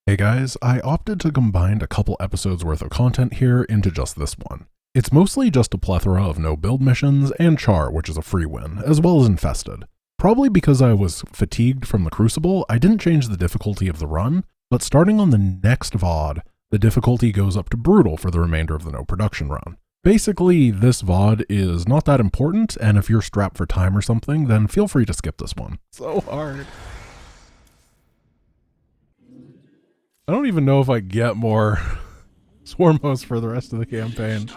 Hey guys, I opted to combine a couple episodes worth of content here into just this one. It's mostly just a plethora of no build missions and Char, which is a free win, as well as Infested. Probably because I was fatigued from the Crucible, I didn't change the difficulty of the run, but starting on the next VoD, the difficulty goes up to Brutal for the remainder of the no production run. Basically, this VoD is not that important, and if you're strapped for time or something, then feel free to skip this one. So hard. I don't even know if I get more swarm hosts for the rest of the campaign.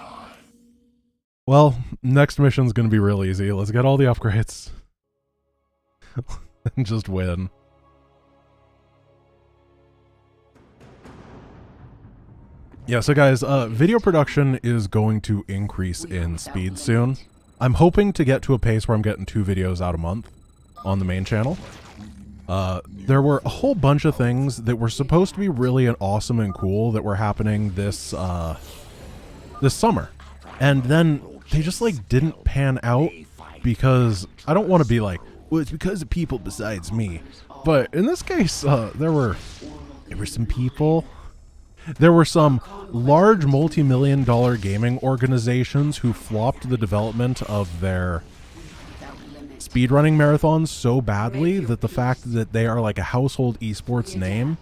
Well, next mission's gonna be real easy. Let's get all the upgrades. And just win. Yeah, so guys, video production is going to increase in speed soon. I'm hoping to get to a pace where I'm getting 2 videos out a month on the main channel. There were a whole bunch of things that were supposed to be really awesome and cool that were happening this summer. And then they just like didn't pan out because I don't want to be like, well, it's because of people besides me. But in this case, there were some people. There were some large multi-million-dollar gaming organizations who flopped the development of their speedrunning marathons so badly that the fact that they are like a household esports name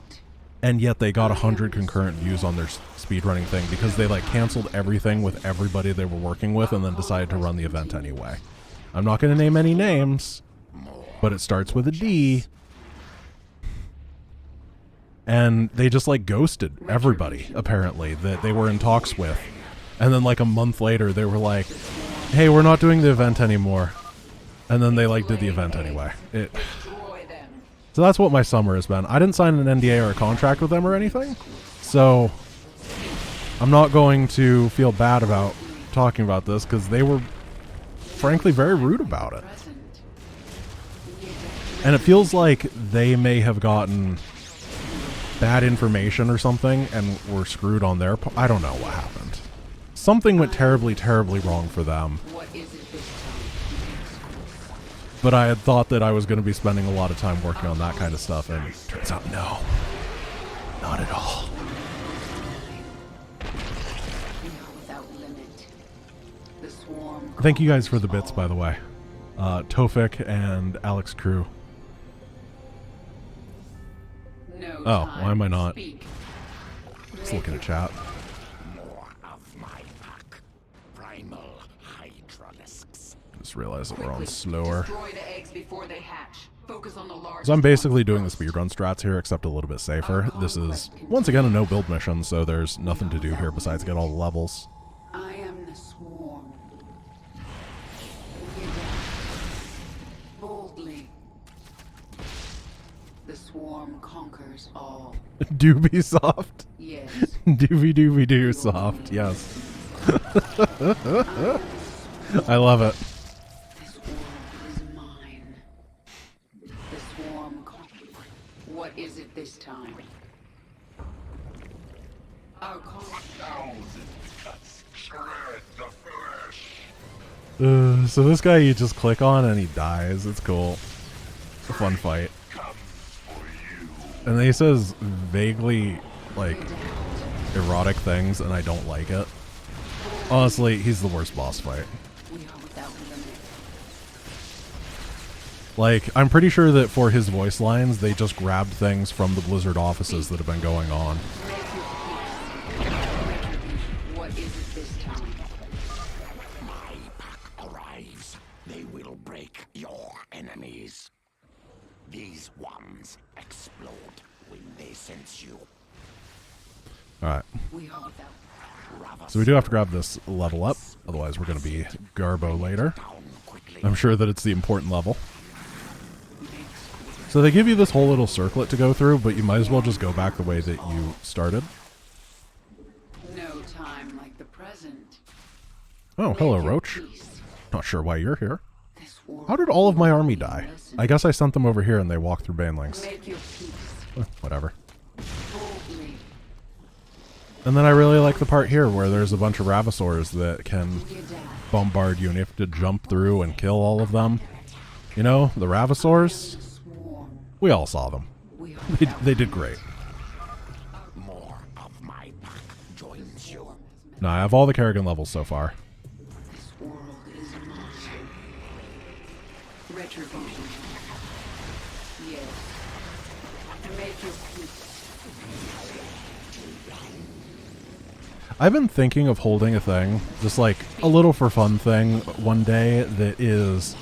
and yet they got 100 concurrent views on their speedrunning thing because they like canceled everything with everybody they were working with and then decided to run the event anyway. I'm not going to name any names, but it starts with a D. And they just like ghosted everybody, apparently, that they were in talks with. And then like a month later, they were like, hey, we're not doing the event anymore. And then they like did the event anyway. So that's what my summer has been. I didn't sign an NDA or a contract with them or anything. So I'm not going to feel bad about talking about this because they were frankly very rude about it. And it feels like they may have gotten bad information or something and were screwed on their part. I don't know what happened. Something went terribly, terribly wrong for them. But I had thought that I was going to be spending a lot of time working on that kind of stuff, and it turns out no. Not at all. Thank you guys for the bits, by the way. Tofik and Alex Crew. Oh, why am I not? Just looking at chat. Just realized that we're on slower. So I'm basically doing the speedrun strats here, except a little bit safer. This is, once again, a no build mission, so there's nothing to do here besides get all the levels. I am the swarm. Boldly. The swarm conquers all. Doobie-soft? Yes. Doobie-doobie-doo soft, yes. I love it. The swarm is mine. The swarm conquers. What is it this time? Our So this guy you just click on and he dies. It's cool. It's a fun fight. And then he says vaguely, like, erotic things, and I don't like it. Honestly, he's the worst boss fight. Like, I'm pretty sure that for his voice lines, they just grabbed things from the Blizzard offices that have been going on. What is it this time? My pack arrives. They will break your enemies. These ones explode when they sense you. Alright. We hold them. So we do have to grab this level up, otherwise we're going to be Garbo later. I'm sure that it's the important level. So they give you this whole little circlet to go through, but you might as well just go back the way that you started. No time like the present. Oh, hello, Roach. Not sure why you're here. How did all of my army die? I guess I sent them over here and they walked through Banelings. Whatever. And then I really like the part here where there's a bunch of Ravasors that can bombard you and you have to jump through and kill all of them. You know, the Ravasors, we all saw them. They did great. No, I have all the Kerrigan levels so far. This world is mine. Retribution. Yes. To make your peace. I've been thinking of holding a thing, just like a little for fun thing one day that is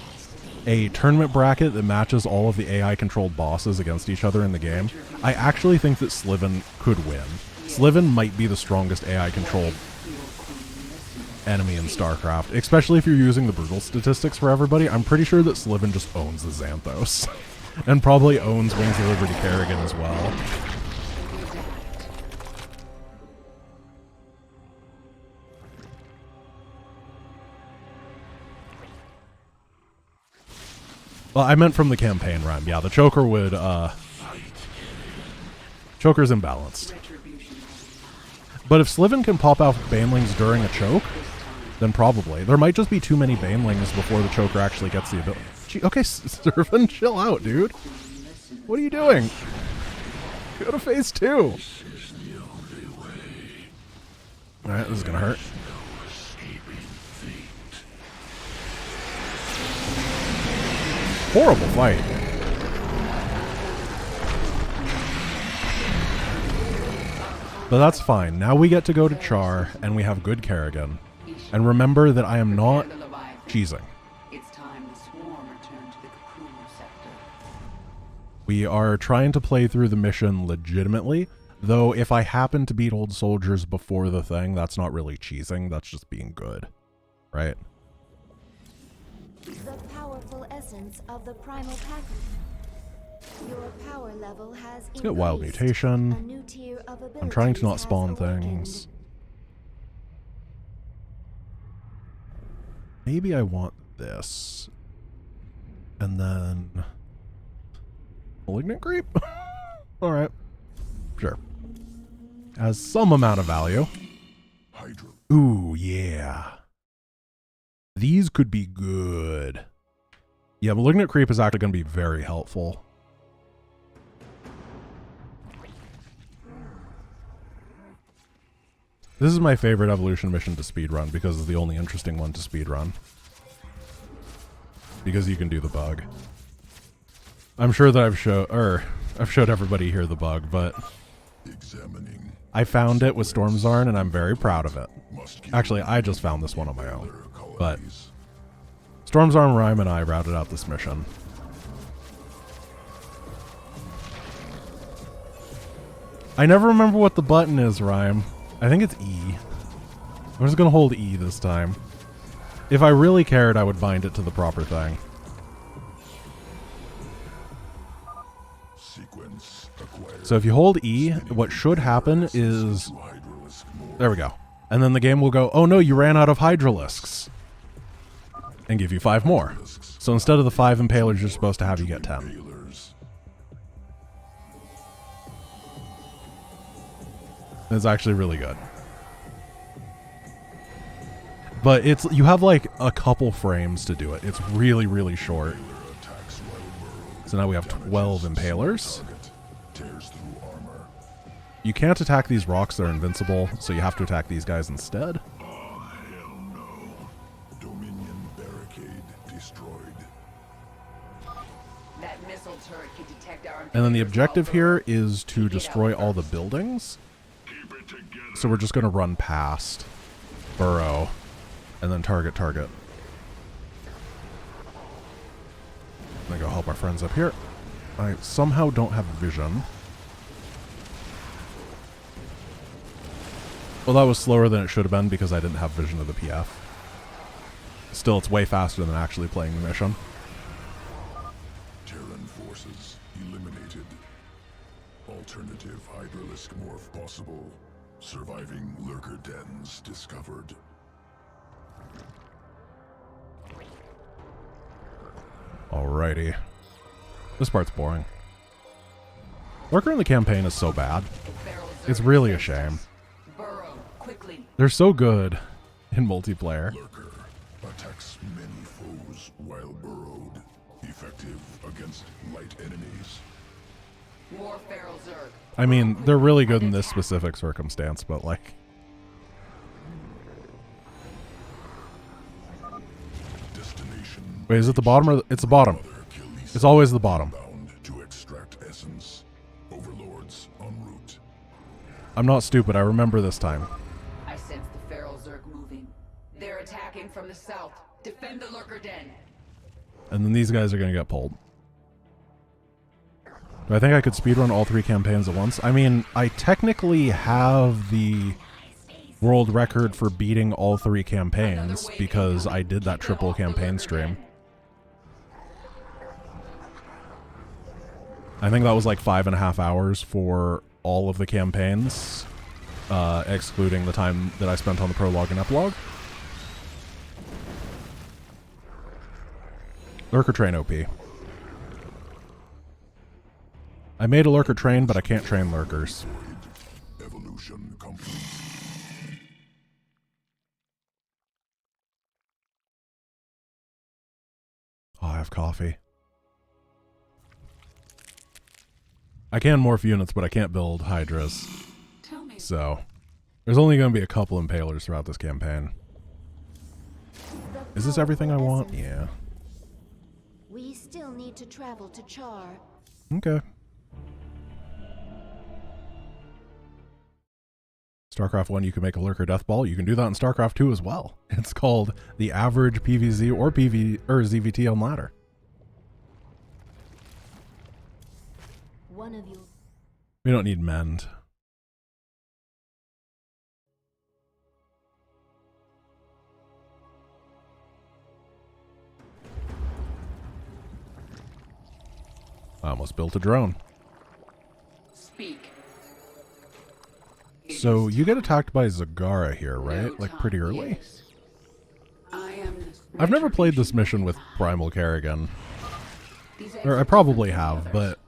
a tournament bracket that matches all of the AI controlled bosses against each other in the game. I actually think that Sliven could win. Sliven might be the strongest AI controlled enemy in StarCraft, especially if you're using the brutal statistics for everybody. I'm pretty sure that Sliven just owns the Xanthos and probably owns Wings of Liberty Kerrigan as well. Well, I meant from the campaign run. Yeah, the Choker would, Choker's imbalanced. But if Sliven can pop out Banelings during a choke, then probably. There might just be too many Banelings before the Choker actually gets the ability. Gee, okay, Servant, chill out, dude. What are you doing? Go to phase 2. Alright, this is gonna hurt. Horrible fight. But that's fine. Now we get to go to Char, and we have good Kerrigan. And remember that I am not cheesing. It's time the swarm returned to the cocoon sector. We are trying to play through the mission legitimately, though if I happen to beat old soldiers before the thing, that's not really cheesing, that's just being good. Right? The powerful essence of the primal pattern. Your power level has Let's get Wild Mutation. A new tier of I'm trying to not abilities spawn has awakened. things. Maybe I want this. And then... Malignant Creep? Alright. Sure. Has some amount of value. Ooh, yeah. These could be good. Yeah, Malignant Creep is actually going to be very helpful. This is my favorite evolution mission to speedrun because it's the only interesting one to speedrun. Because you can do the bug. I'm sure that I've showed everybody here the bug, but I found it with Stormzarn and I'm very proud of it. Actually, I just found this one on my own. But Stormzarn, Rhyme, and I routed out this mission. I never remember what the button is, Rhyme. I think it's E. I'm just gonna hold E this time. If I really cared, I would bind it to the proper thing. So if you hold E, what should happen is... There we go. And then the game will go, oh no, you ran out of Hydralisks. And give you 5 more. So instead of the 5 Impalers you're supposed to have, you get 10. It's actually really good. But it's you have like a couple frames to do it. It's really, really short. So now we have 12 Impalers. You can't attack these rocks, they're invincible, so you have to attack these guys instead. And then the objective here is to destroy all the buildings. So we're just going to run past, burrow, and then target. I'm going to go help our friends up here. I somehow don't have vision. Well, that was slower than it should have been because I didn't have vision of the PF. Still, it's way faster than actually playing the mission. Terran forces eliminated. Alternative Hydralisk morph possible. Surviving Lurker dens discovered. Alrighty. This part's boring. Lurker in the campaign is so bad. It's really a shame. They're so good in multiplayer. Lurker attacks many foes while burrowed. Effective against light enemies. More feral Zerg. I mean, they're really good in this specific circumstance, but like... Wait, is it the bottom or it's the bottom? It's always the bottom. Bound to extract essence. Overlords en route. I'm not stupid. I remember this time. I sense the feral Zerg moving. They're attacking from the south. Defend the Lurker den. And then these guys are going to get pulled. Do I think I could speedrun all 3 campaigns at once? I mean, I technically have the world record for beating all 3 campaigns because I did that triple campaign stream. I think that was like 5.5 hours for all of the campaigns, excluding the time that I spent on the prologue and epilogue. Lurker train OP. I made a Lurker train, but I can't train Lurkers. Evolution complete. Oh, I have coffee. I can morph units, but I can't build Hydras. Tell me. So, there's only going to be a couple Impalers throughout this campaign. Is this everything I want? Yeah. We still need to travel to Char. Okay. StarCraft 1, you can make a Lurker Death Ball. You can do that in StarCraft 2 as well. It's called the Average PvZ or ZVT on Ladder. One of you. We don't need Mend. I almost built a drone. Speak. So you get attacked by Zagara here, right? No Like time. pretty early? Yes. I am I've never played this mission with Primal Kerrigan. These Or I probably have, but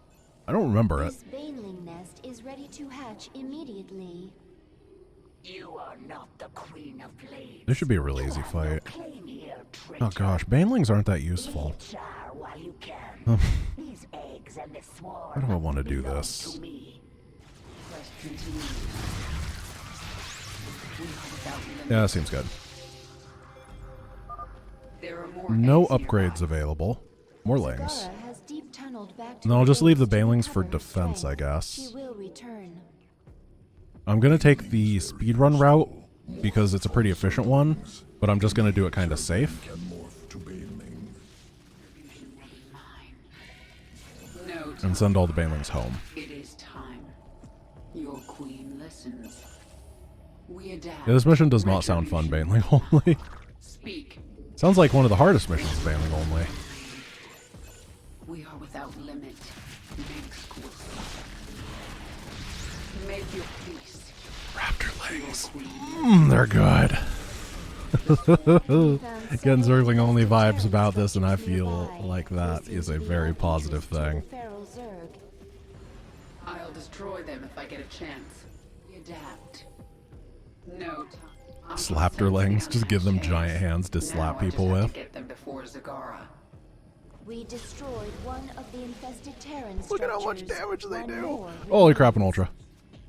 I don't remember it. This baneling nest is ready to hatch immediately. You are not the Queen of Blades. This should be a really easy fight. Claim here, traitor. Oh gosh, banelings aren't that useful. Char while you can. These eggs and the swarm. Why do I want to do belong this? to me. Quest continues. We are without limit. Yeah, that seems good. There are more No eggs upgrades nearby. available. More lings. Zagara has deep tunneled back to And I'll the just leave the base to banelings for recover defense, I strength. guess. She will return. I'm going to take the speedrun route because it's a pretty efficient one, but I'm just going to do it kind of safe. Can morph to baneling. No time. And send all the banelings home. It is time. Your queen listens. We adapt. Yeah, this mission does not sound fun, baneling only. Speak. Sounds like one of the hardest missions, baneling only. We are without limit. Make school. Make your peace. Raptorlings. They're good. Getting Zergling only vibes about this, and I feel like that is a very positive thing. Feral Zerg. I'll destroy them if I get a chance. We adapt. No time. Slapterlings, just give them giant hands to slap people with. Get them before Zagara. We destroyed one of the infested Terran Look at how much structures. damage they One do. more Holy crap, an Ultra.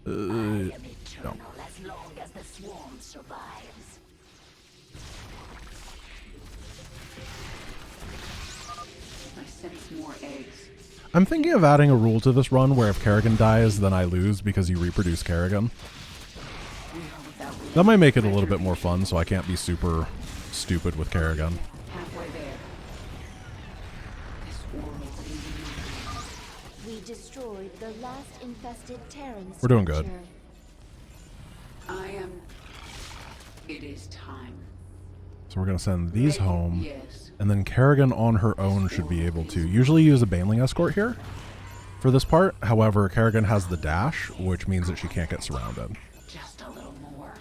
I am eternal as long as the swarm survives. I sense more eggs. I'm thinking of adding a rule to this run where if Kerrigan dies, then I lose because you reproduce Kerrigan. We are without limit. That might make it a little bit more fun, so I can't be super stupid with Kerrigan. Halfway there. This world will be mine. We destroyed the last infested Terran We're doing good. structure. I am. It is time. So we're going to send these home. Yes. And then Kerrigan on her own should be able to usually use a baneling escort here for this part. However, Kerrigan has the dash, which means that she can't get surrounded. Just a little more.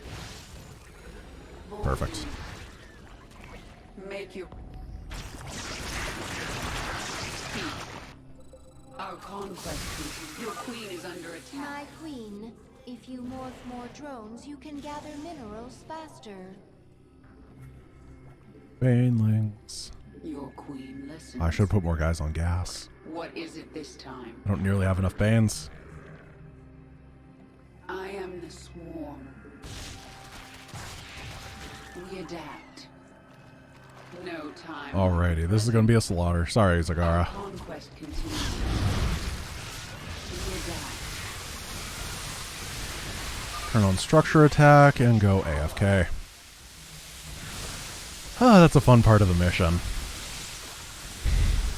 Perfect. Make your. Speak. Our conquest. Your queen is under attack. My queen, if you morph more drones, you can gather minerals faster. Banelings. Your queen listens. I should put more guys on gas. What is it this time? I don't nearly have enough bans. I am the swarm. We adapt. No time. Alrighty, this is gonna be a slaughter. Sorry, Zagara. Conquest continues. We adapt. Turn on structure attack and go AFK. Ah, that's a fun part of the mission.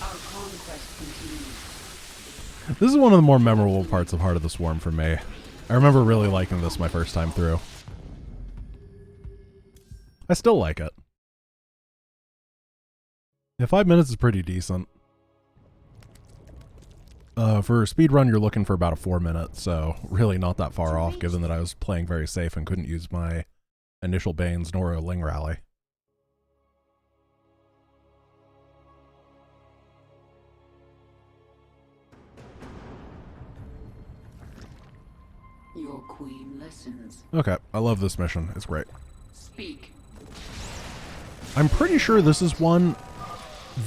Our conquest continues. This is one of the more memorable parts of Heart of the Swarm for me. I remember really liking this my first time through. I still like it. Yeah, 5 minutes is pretty decent. For a speedrun, you're looking for about a 4 minutes, so really not that far off, given that I was playing very safe and couldn't use my initial Banes nor a Ling Rally. Your queen listens. Okay, I love this mission. It's great. Speak. I'm pretty sure this is one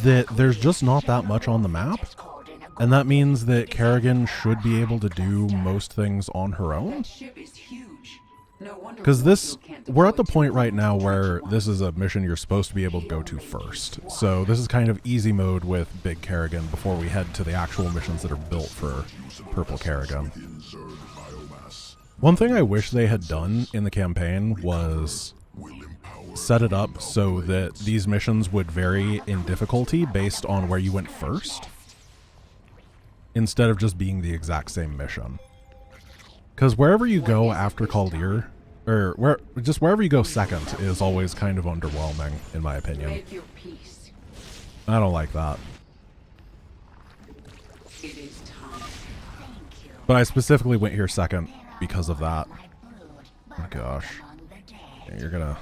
that there's just not that much on the map, and that means that Kerrigan should be able to do most things on her own. That ship is huge. No wonder. Because this, Warfield can't we're at the deploy point two right now trench where lines. this is a mission you're supposed to be able to go to first. So this is kind of easy mode with Big Kerrigan before we head to the actual missions that are built for Purple Kerrigan. Within Zerg biomass One thing I wish they had done in the campaign was will empower set it up so that these missions would vary in difficulty based on where you went first, instead of just being the exact same mission. Because wherever you go after Kaldir, or wherever you go second, is always kind of underwhelming, in my opinion. Make your peace. I don't like that. It is time. But I specifically went here second because of that. Oh my gosh. Yeah, you're gonna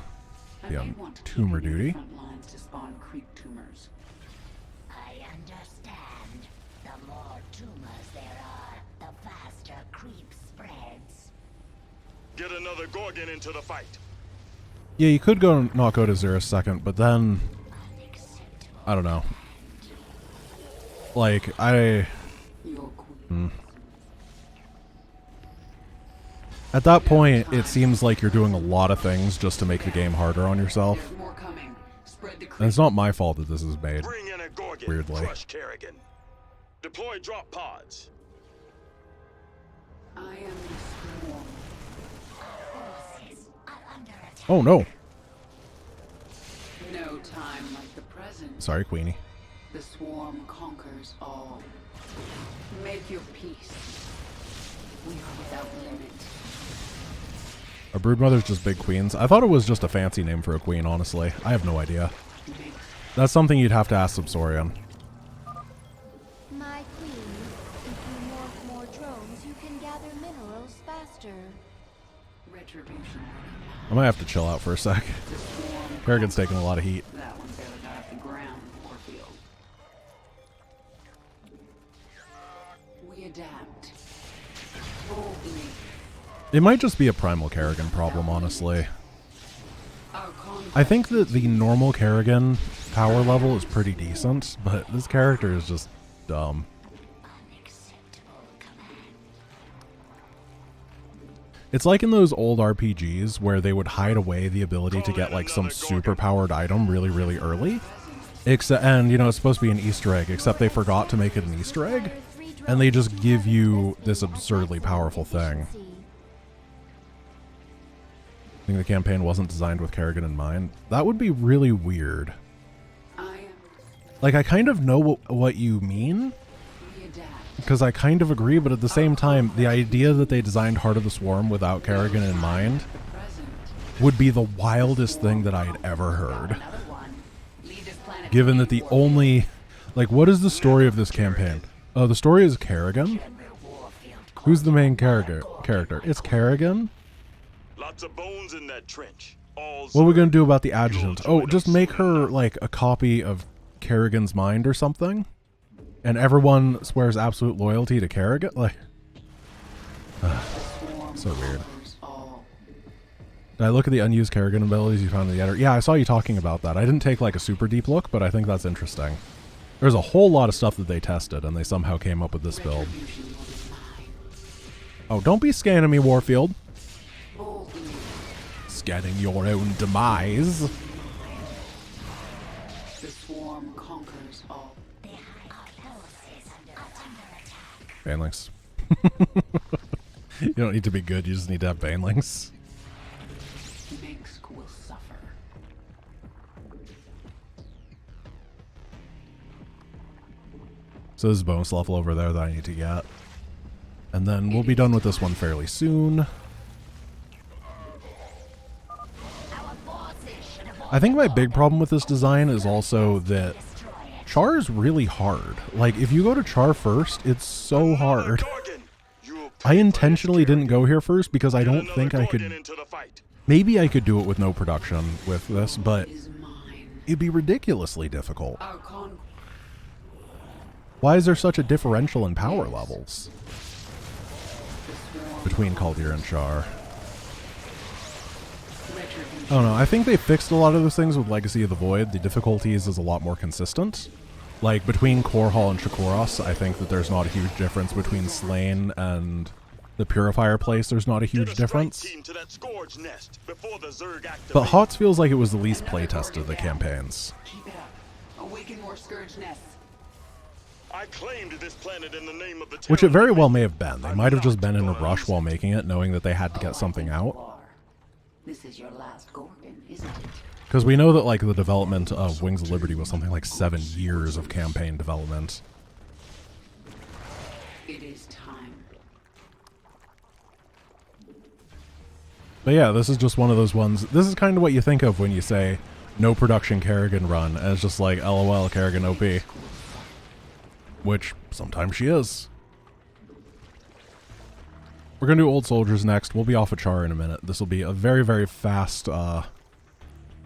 be I on may want to keep tumor you in the duty. front lines to spawn creep tumors. I understand. The more tumors there are, the faster creep spreads. Get another Gorgon into the fight. Yeah, you could not go to 0 second, but then I don't know. Like Your queen. At that point, it seems like you're doing a lot of things just to make the game harder on yourself. There's more coming. Spread the And creep. it's not my fault that this is made. Bring in a Gorgon. Weirdly. Crush Kerrigan. Deploy drop pods. I am the swarm. Forces are under attack. Oh no. No time like the present. Sorry, Queenie. The swarm conquers all. Make your peace. We are without limit. Are broodmothers just big queens? I thought it was just a fancy name for a queen, honestly. I have no idea. Make That's something you'd have to ask Subsorian. My queen, if you morph more drones, you can gather minerals faster. retribution. I might have to chill out for a sec. The swarm. Kerrigan's taking a lot of heat. That one barely got off the ground, Warfield. We adapt. Boldly. It might just be a primal Kerrigan problem, honestly. Our conquest. I think that the normal Kerrigan power level is pretty decent, but this character is just dumb. Unacceptable command. It's like in those old RPGs where they would hide away the ability to get like some super powered item really, really early. Except, and you know, it's supposed to be an Easter egg, except they forgot to make it an Easter egg, and they just give you this absurdly powerful thing. I think the campaign wasn't designed with Kerrigan in mind. That would be really weird. I am. Like, I kind of know what you mean, We adapt. because I kind of agree, but at the same time, the idea that they designed Heart of the Swarm without Kerrigan in mind The present. would be the wildest thing that I had ever heard. Another one. Leave this planet. Given that the only... Like, what is the story of this campaign? Oh, the story is Kerrigan? Who's the main character? It's Kerrigan? Lots of bones in that trench. All What are we Zerg. going to do about the adjutant? Oh, just make her, like, a copy of Kerrigan's mind or something? And everyone swears absolute loyalty to Kerrigan? Like... Swarm So weird. conquers all. Did I look at the unused Kerrigan abilities you found in the editor? Yeah, I saw you talking about that. I didn't take, like, a super deep look, but I think that's interesting. There's a whole lot of stuff that they tested, and they somehow came up with this build. Retribution will be mine. Oh, don't be scanning me, Warfield. Boldly. Scanning your own demise. Banelings. You don't need to be good, you just need to have banelings. Minsk will suffer. So there's a bonus level over there that I need to get. And then we'll be done with this one fairly soon. I think my big problem with this design is also that Char is really hard. Like, if you go to Char first, it's so hard. I intentionally didn't go here first because I don't think I could... Maybe I could do it with no production with this, but it'd be ridiculously difficult. Why is there such a differential in power levels between Kaldir and Char? I don't know. I think they fixed a lot of those things with Legacy of the Void. The difficulties is a lot more consistent. Like, between Korhal and Shakuros, I think that there's not a huge difference. Between Slain and the Purifier place, there's not a huge difference. But HOTS feels like it was the least playtested of the campaigns. Keep it up. Awaken more scourge nests. I claimed this planet in the name of the Which it very well may have been. They might have just been in a rush while making it, knowing that they had to get something out. This is your last Gorgon, isn't it? Because we know that, like, the development of Wings of Liberty was something like 7 years of campaign development. It is time. But yeah, this is just one of those ones. This is kind of what you think of when you say, no production Kerrigan run. And it's just like, LOL, Kerrigan OP. Which, sometimes she is. We're going to do Old Soldiers next. We'll be off of Char in a minute. This will be a very, very fast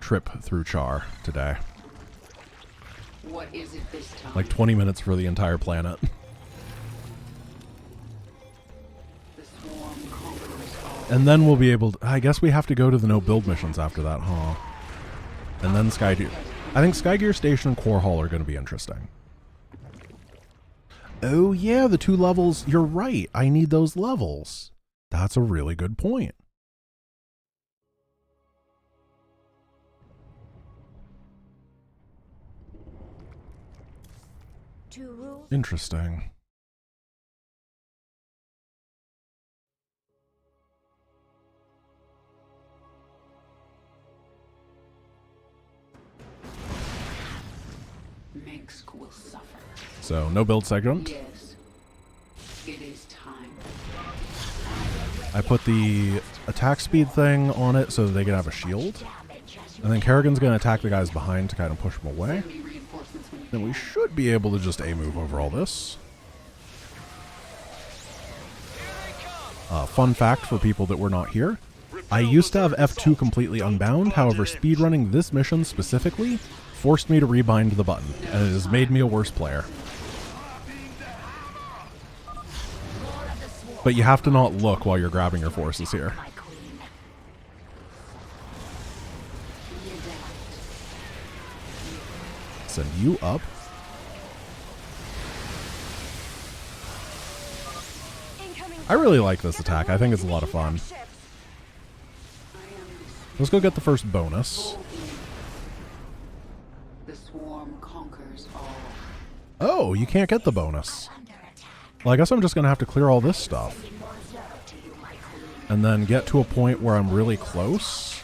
trip through Char today. What is it this time? Like 20 minutes for the entire planet. The swarm conquers all. And then we'll be able to... I guess we have to go to the no-build missions after that, huh? And then Skygear. I think Skygear Station and Core Hall are going to be interesting. Oh yeah, the 2 levels. You're right. I need those levels. That's a really good point. Interesting. Minsk will suffer. So, no build segment. Yes. It is time. I put the attack speed thing on it so that they can have a shield. And then Kerrigan's going to attack the guys behind to kind of push them away. Then we should be able to just A-move over all this. Fun fact for people that were not here. I used to have F2 completely unbound, however speedrunning this mission specifically forced me to rebind the button, and it has made me a worse player. But you have to not look while you're grabbing your forces here. Send you up. I really like this attack. I think it's a lot of fun. Let's go get the first bonus. The swarm conquers all. Oh, you can't get the bonus. Well, I guess I'm just going to have to clear all this stuff. And then get to a point where I'm really close.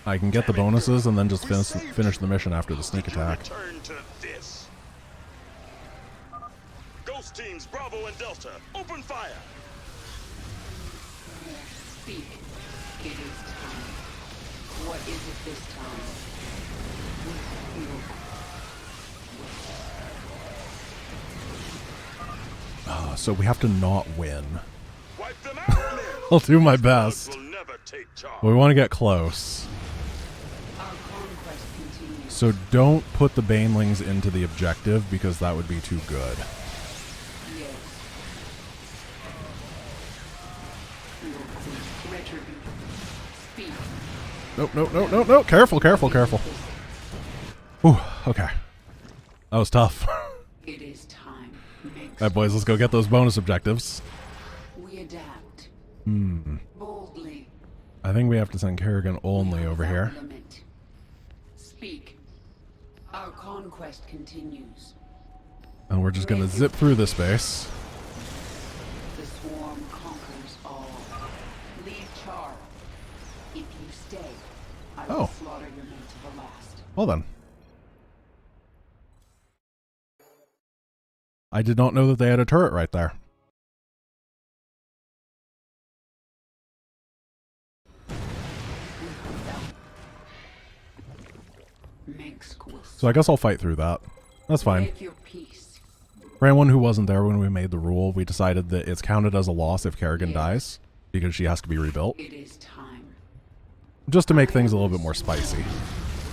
I can get the bonuses and then just finish the mission after the sneak attack. Ghost teams Bravo and Delta, open fire. Speak. It is time. What is it this time? So we have to not win. Wipe them out. I'll do my best. Will never take charge. We want to get close. Our conquest continues. So don't put the Banelings into the objective because that would be too good. Yes. Retribution. Speak. Nope, nope, nope, nope, nope. Careful, careful, careful. Ooh, okay. That was tough. It is time. Alright, boys, let's go get those bonus objectives. We adapt. Boldly. I think we have to send Kerrigan only over here. Limit. Speak. Our conquest continues. And we're just going to zip through this base. stay, I Oh. will slaughter your men to the last. Well then. I did not know that they had a turret right there. So I guess I'll fight through that. That's fine. Make your peace. For anyone who wasn't there when we made the rule, we decided that it's counted as a loss if Kerrigan dies, because she has to be rebuilt. It is time. Just to make things a little bit more spicy.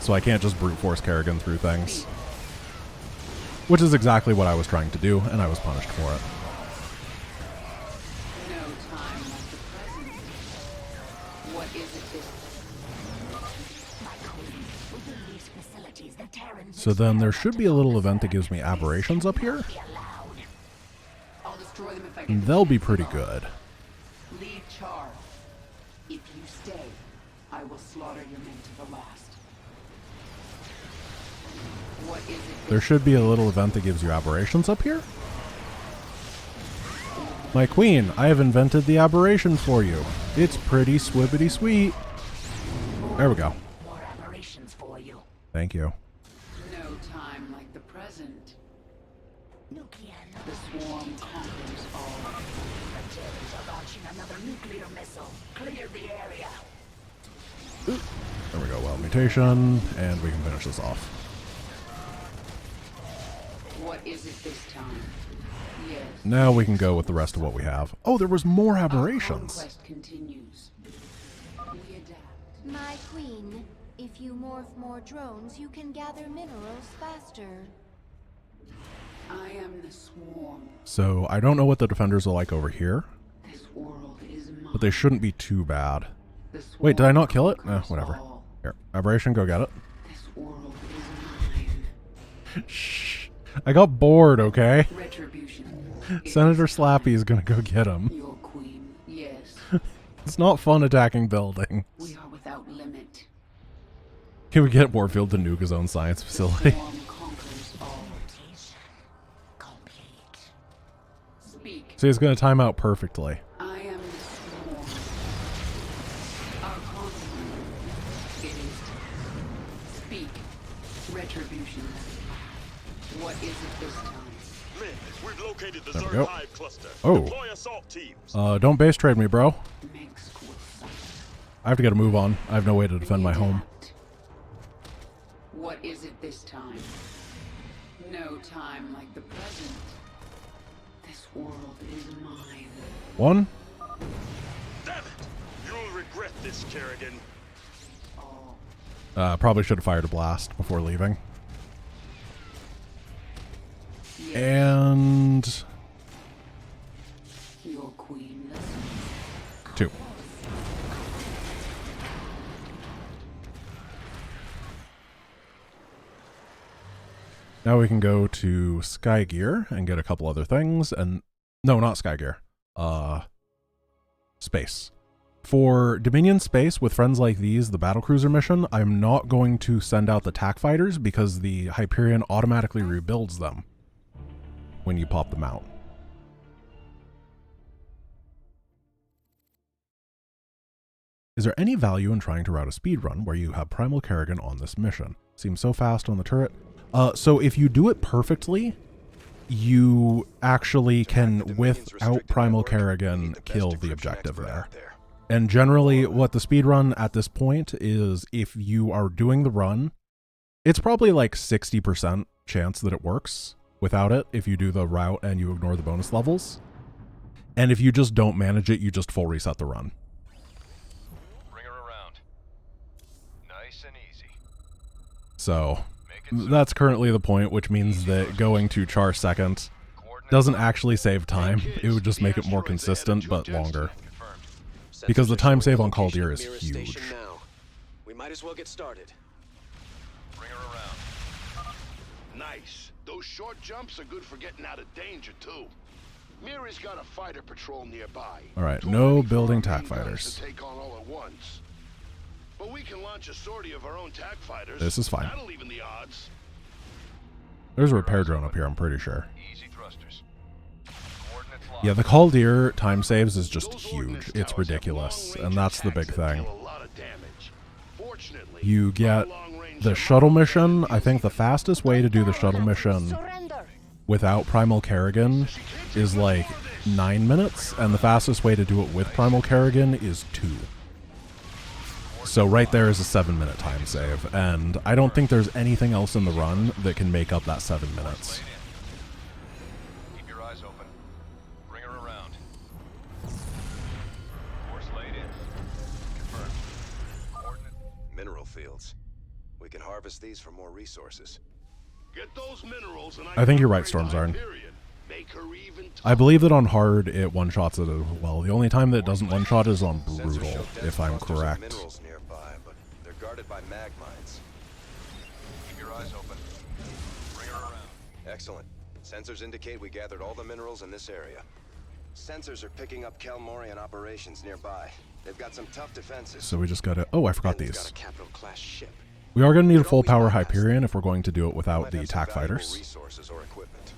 So I can't just brute force Kerrigan through things. Which is exactly what I was trying to do, and I was punished for it. No time like the present. What is it this My queen, within these facilities, the Terrans So then there should be a little event that gives me aberrations up here. be allowed. I'll destroy them if I And get they'll the be chance. pretty good. Lead Char. If you stay, I will slaughter your men to the last. What is it? There should be a little event that gives you aberrations up here. My queen, I have invented the aberration for you. It's pretty swibbity sweet. There we go. More aberrations for you. Thank you. No time like the present. Nuclear. The swarm conquers all. The Terrans are launching another nuclear missile. Clear the area. There we go. Well, mutation, and we can finish this off. What is it this time? Yes. Now we can go with the rest of what we have. Oh, there was more aberrations. Conquest continues. We adapt. My queen, if you morph more drones, you can gather minerals faster. I am the swarm. So I don't know what the defenders are like over here, This world is mine. but they shouldn't be too bad. The Wait, did I swarm not kill it? Eh, conquers whatever. all. Here, aberration, go get it. This world is mine. Shh. I got bored, okay? Retribution. Senator Slappy is gonna go get him. Your queen. Yes. It's not fun attacking buildings. We are without limit. Can we get Warfield to nuke his own science facility? Swarm conquers all. Complete. Speak. See, it's gonna time out perfectly. I am the swarm. Our continent. It is time. Speak. Retribution. What is it this time? Men, we've located the There we Zerg go. Hive cluster. Oh. Deploy assault teams. Don't base trade me, bro. Mix will fight. I have to get a move on. I have no way to defend my home. Adapt. What is it this time? No time like the present. This world is mine. One. Damn it! You'll regret this, Kerrigan. All. Probably should have fired a blast before leaving. And Your queen listens. 2. Now we can go to Sky Gear and get a couple other things, and no, not Sky Gear. Space. For Dominion Space, with friends like these, the Battlecruiser mission, I'm not going to send out the TAC fighters because the Hyperion automatically rebuilds them when you pop them out. Is there any value in trying to route a speedrun where you have Primal Kerrigan on this mission? Seems so fast on the turret. So if you do it perfectly, you actually can, without Primal Kerrigan, kill the objective there. And generally, what the speedrun at this point is, if you are doing the run, it's probably like 60% chance that it works without it if you do the route and you ignore the bonus levels. And if you just don't manage it, you just full reset the run. Bring her around. Nice and easy. So that's currently the point, which means that going to Char second doesn't actually save time. It would just make it more consistent, but longer. Because the time save on Caldir is huge. We might as well get started. Bring her around. Nice. Those short jumps are good for getting out of danger, too. Miri's got a fighter patrol nearby. Alright, Too no many for building our TAC main guns fighters. to take on all at once. But we can launch a sortie of our own TAC fighters. This is fine. That'll even the odds. There's a repair drone up here, I'm pretty sure. Easy thrusters. Coordinates locked. Yeah, the Caldir time saves is just Those huge. ordnance It's towers have ridiculous, long-range and that's the attacks big that thing. deal a lot of damage. Unfortunately, You get long-range the shuttle mission. I think the fastest way to do the shuttle mission without Primal Kerrigan is like 9 minutes, and the fastest way to do it with Primal Kerrigan is 2. So right there is a 7-minute time save, and I don't think there's anything else in the run that can make up that 7 minutes. Keep your eyes open. Bring her around. Force laid in. Confirmed. Coordinate. Mineral fields. We can harvest these for more resources. Get those minerals and I think you're right, upgrade Stormzarn. Hyperion. Make her even I believe that on hard it one-shots it as well. The only time that it doesn't one-shot is on Sensors brutal, show dense if I'm clusters of correct. minerals nearby, but they're guarded by mag mines. Keep your eyes open. Bring her around. Excellent. Sensors indicate we gathered all the minerals in this area. Sensors are picking up Kelmorian operations nearby. They've got some tough defenses. So we just gotta... Oh, I forgot And it's these. got a capital class ship. We are going to need a full power Hyperion if we're going to do it without Might the have some attack valuable fighters. resources or equipment.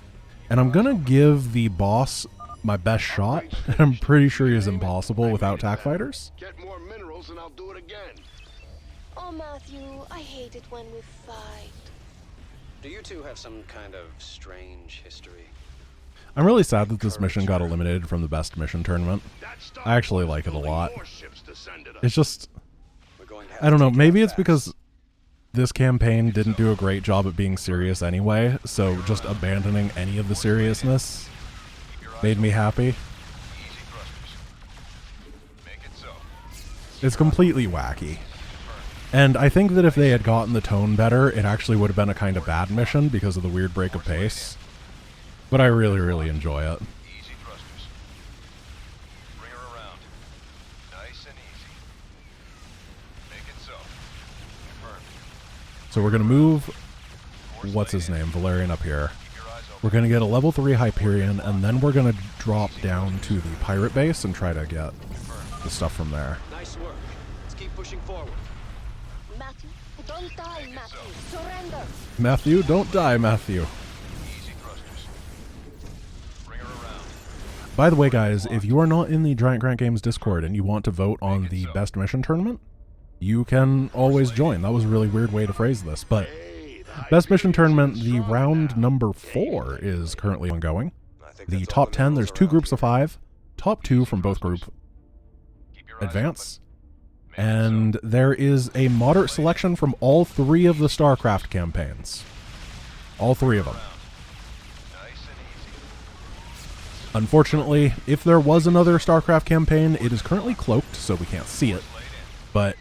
And I'm going to give the boss my best shot. I'm pretty sure he is impossible without attack fighters. Get more minerals and I'll do it again. Oh, Matthew, I hate it when we fight. Do you two have some kind of strange history? I'm really sad that this mission got eliminated from the best mission tournament. That stuff I actually like it a building lot. more ships to send at us. It's just... We're going to have I don't to know, take it maybe out it's fast. because this campaign didn't do a great job at being serious anyway, so just abandoning any of the seriousness made me happy. Easy thrusters. Make it so. It's completely wacky. And I think that if they had gotten the tone better, it actually would have been a kind of bad mission because of the weird break of pace. But I really, really enjoy it. Easy thrusters. Bring her around. Nice and easy. Make it so. Confirmed. So we're going to move, what's his name, Valerian up here. Keep your eyes open. We're going to get a level 3 Hyperion, and then we're going to drop down to the pirate base and try to get the stuff from there. Nice work. Let's keep pushing forward. Matthew, don't die, Matthew. Surrender. Matthew, don't die, Matthew. Easy thrusters. Bring her around. By the way, guys, if you are not in the GiantGrantGames Discord and you want to vote on the best mission tournament, you can always join. That was a really weird way to phrase this, but best mission tournament, the round number 4 is currently ongoing. I think The that's all top 10, minerals there's 2 around groups here. of 5. Top 2 from both group Keep your eyes advance. open. Make it so. And there is a moderate selection from all 3 of the StarCraft campaigns. All 3 of them. Nice and easy. Unfortunately, if there was another StarCraft campaign, it is currently cloaked, so we can't see it. But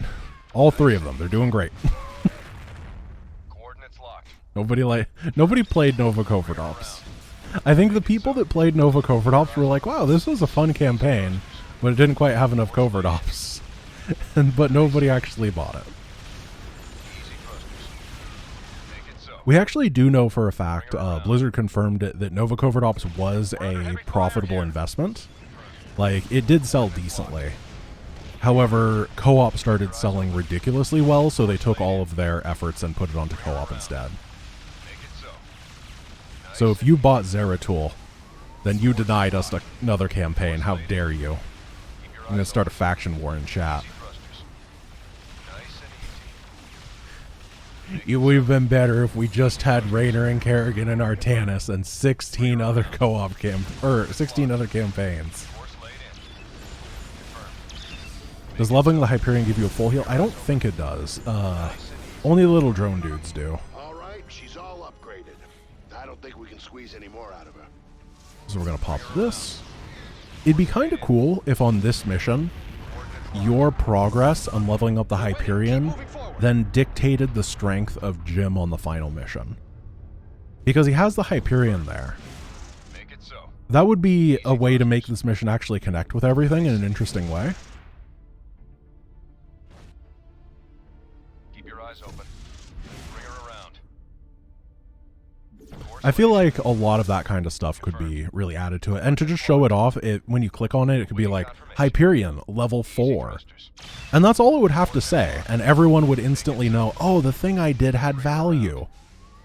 all 3 of them, they're doing great. Coordinates locked. Nobody played Nova Covert Ops. I think the people that played Nova Covert Ops were like, wow, this was a fun campaign, but it didn't quite have enough Covert Ops. But nobody actually bought it. Easy thrusters. Make it so. We actually do know for a fact, Blizzard confirmed it, that Nova Covert Ops was a profitable investment. Like, it did sell decently. However, co-op started selling ridiculously well, so they took all of their efforts and put it onto co-op instead. Make it so. So if you bought Zeratul, then you denied us another campaign. How dare you? I'm going to start a faction war in chat. Thrusters. Nice and easy. It would have been better if we just had Raynor and Kerrigan and Artanis and 16 other co-op 16 other campaigns. Force laid in. Confirmed. Does leveling the Hyperion give you a full heal? I don't think it does. Only the little drone dudes do. All right, she's all upgraded. I don't think we can squeeze any more out of her. So we're going to pop this. It'd be kind of cool if on this mission, your progress on leveling up the Hyperion then dictated the strength of Jim on the final mission. Because he has the Hyperion there. Make it so. That would be a way to make this mission actually connect with everything in an interesting way. Keep your eyes open. Bring her around. I feel like a lot of that kind of stuff could be really added to it. And to just show it off, when you click on it, it could be like, Hyperion, level 4. And that's all it would have to say. And everyone would instantly know, oh, the thing I did had value.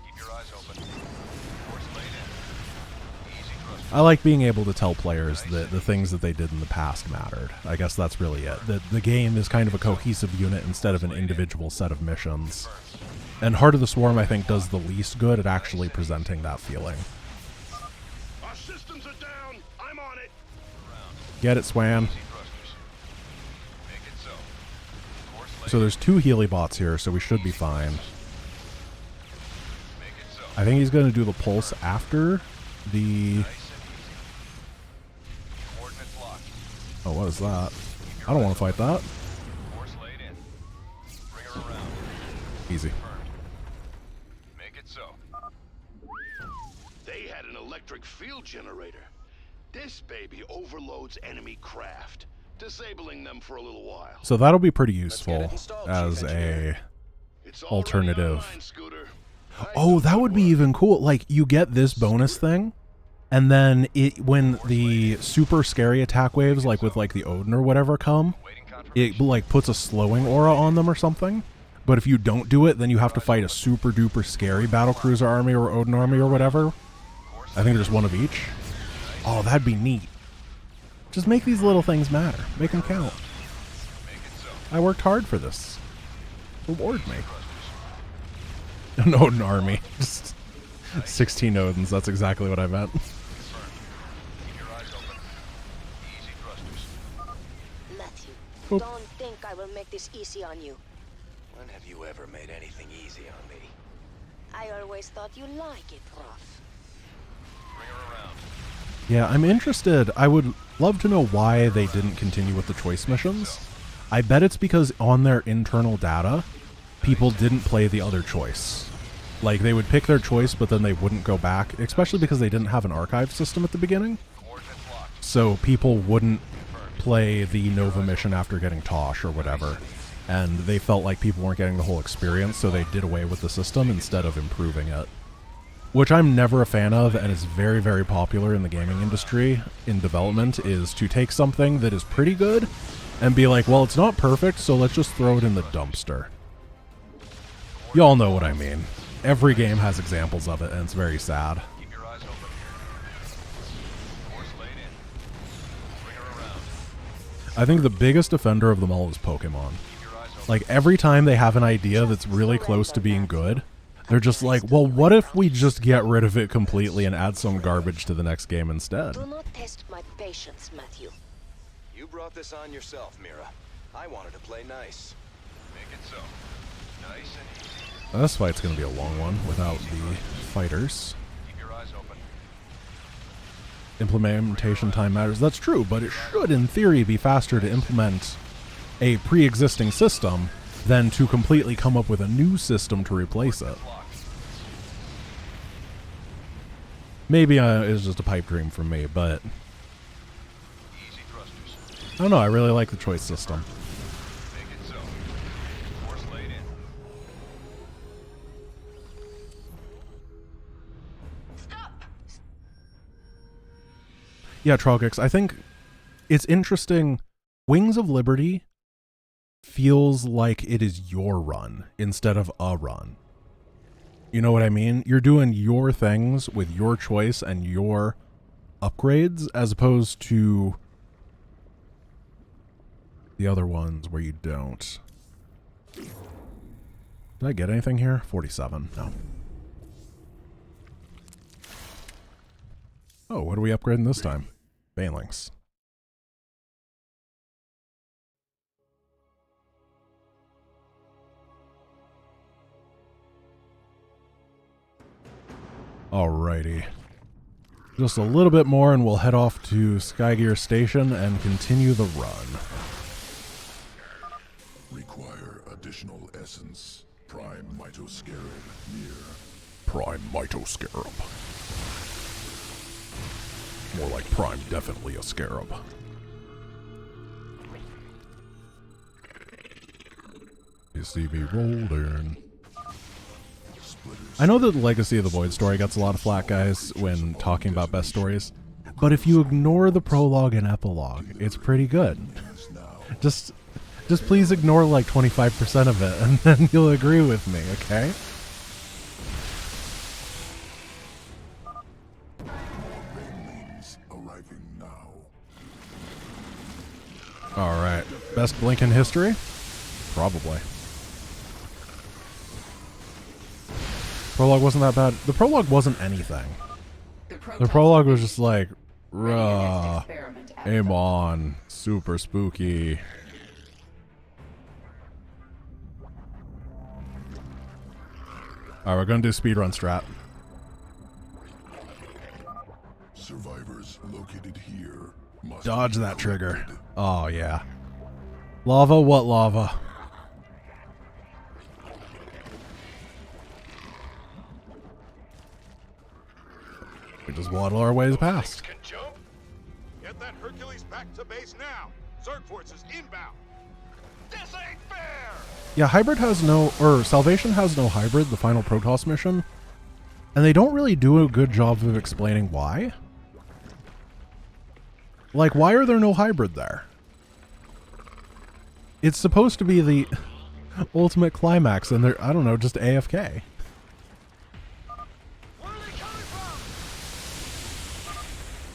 Keep your eyes open. Force laid in. Easy thrusters. I like being able to tell players that the things that they did in the past mattered. I guess that's really it. That the game is kind of a cohesive unit instead of an individual set of missions. And Heart of the Swarm, I think, does the least good at actually presenting that feeling. Our systems are down. I'm on it. Get it, Swan. So there's 2 Healy bots here, so we should be fine. I think he's going to do the pulse after the... Oh, what is that? I don't want to fight that. Easy. They had an electric field generator. This baby overloads enemy craft, disabling them for a little while. So that'll be pretty useful as a alternative. Oh, that would be even cool. Like, you get this bonus thing, and then when the super scary attack waves, like with like the Odin or whatever, come, it like puts a slowing aura on them or something. But if you don't do it, then you have to fight a super duper scary Battlecruiser army or Odin army or whatever. I think there's one of each. Oh, that'd be neat. Just make these little things matter. Make them count. I worked hard for this. Reward me. An Odin army. Just 16 Odins. That's exactly what I meant. Matthew, Oop. don't think I will make this easy on you. When have you ever made anything easy on me? I always thought you like it rough. Yeah, I'm interested. I would love to know why they didn't continue with the choice missions. I bet it's because on their internal data, people didn't play the other choice. Like, they would pick their choice, but then they wouldn't go back, especially because they didn't have an archive system at the beginning. So people wouldn't play the Nova mission after getting Tosh or whatever. And they felt like people weren't getting the whole experience, so they did away with the system instead of improving it. Which I'm never a fan of, and is very, very popular in the gaming industry in development, is to take something that is pretty good and be like, well, it's not perfect, so let's just throw it in the dumpster. Y'all know what I mean. Every game has examples of it, and it's very sad. I think the biggest offender of them all is Pokemon. Like, every time they have an idea that's really close to being good, they're just like, well, what if we just get rid of it completely and add some garbage to the next game instead? Do not test my patience, Matthew. You brought this on yourself, Mira. I wanted to play nice. Make it so. Nice and easy. This fight's going to be a long one without the fighters. Keep your eyes open. Implementation time matters. That's true, but it should, in theory, be faster to implement a pre-existing system than to completely come up with a new system to replace it. Maybe it's just a pipe dream from me, but I don't know, I really like the choice system. Yeah, Trogix, I think it's interesting. Wings of Liberty feels like it is your run instead of a run. You know what I mean? You're doing your things with your choice and your upgrades as opposed to the other ones where you don't. Did I get anything here? 47. No. Oh, what are we upgrading this time? Banelings. Alrighty. Just a little bit more and we'll head off to Skygear Station and continue the run. Require additional essence. Prime Mitoscarab near. Prime Mitoscarab. More like Prime definitely a scarab. You see me rolling. I know that the Legacy of the Void story gets a lot of flack, guys, when talking about best stories, but if you ignore the prologue and epilogue, it's pretty good. Just please ignore like 25% of it, and then you'll agree with me, okay? Best blink in history? Probably. Prologue wasn't that bad. The prologue wasn't anything. The prologue was just like, "Rah, aim on, super spooky." Alright, we're gonna do speedrun strat. Survivors located here must Dodge that trigger. Oh, yeah. Lava? What lava? We just waddle our ways past. Can jump? Get that Hercules back to base now. Zerg forces inbound. This ain't fair. Yeah, Hybrid has no, or Salvation has no hybrid, the final Protoss mission. And they don't really do a good job of explaining why. Like, why are there no hybrid there? It's supposed to be the ultimate climax, and they're, I don't know, just AFK. Where are they coming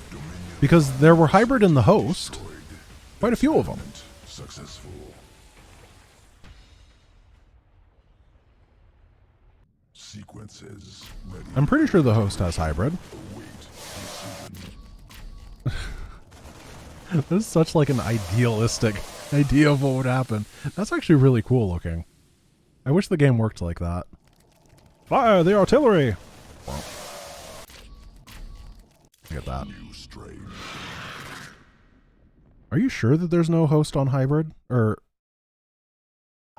from? Because there were hybrid in the host. Quite a few of them. successful. Sequences ready. I'm pretty sure the host has hybrid. Await decision. This is such like an idealistic idea of what would happen. That's actually really cool looking. I wish the game worked like that. Fire the artillery! Well, look at that. New strain. Are you sure that there's no host on hybrid? Or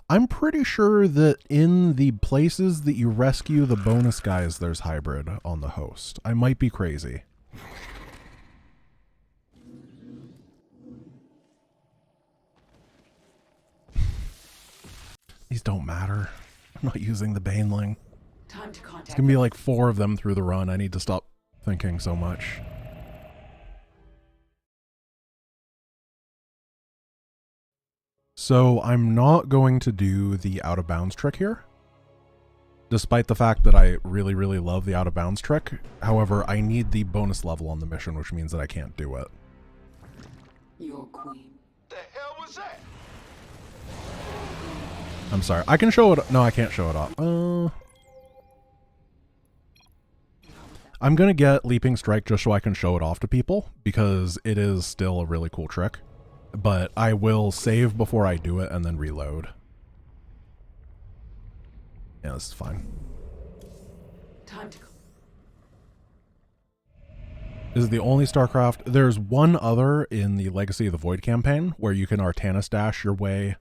I'm pretty sure that in the places that you rescue the bonus guys, there's hybrid on the host. I might be crazy. These don't matter. I'm not using the Baneling. Time to contact. It's gonna be like 4 of them through the run. I need to stop thinking so much. So I'm not going to do the out of bounds trick here, despite the fact that I really, really love the out of bounds trick. However, I need the bonus level on the mission, which means that I can't do it. Your queen. The hell was that? I'm sorry. I can show it. No, I can't show it off. I'm going to get Leaping Strike just so I can show it off to people, because it is still a really cool trick. But I will save before I do it and then reload. Yeah, this is fine. Time to. This is the only StarCraft. There's one other in the Legacy of the Void campaign where you can Artanis dash your way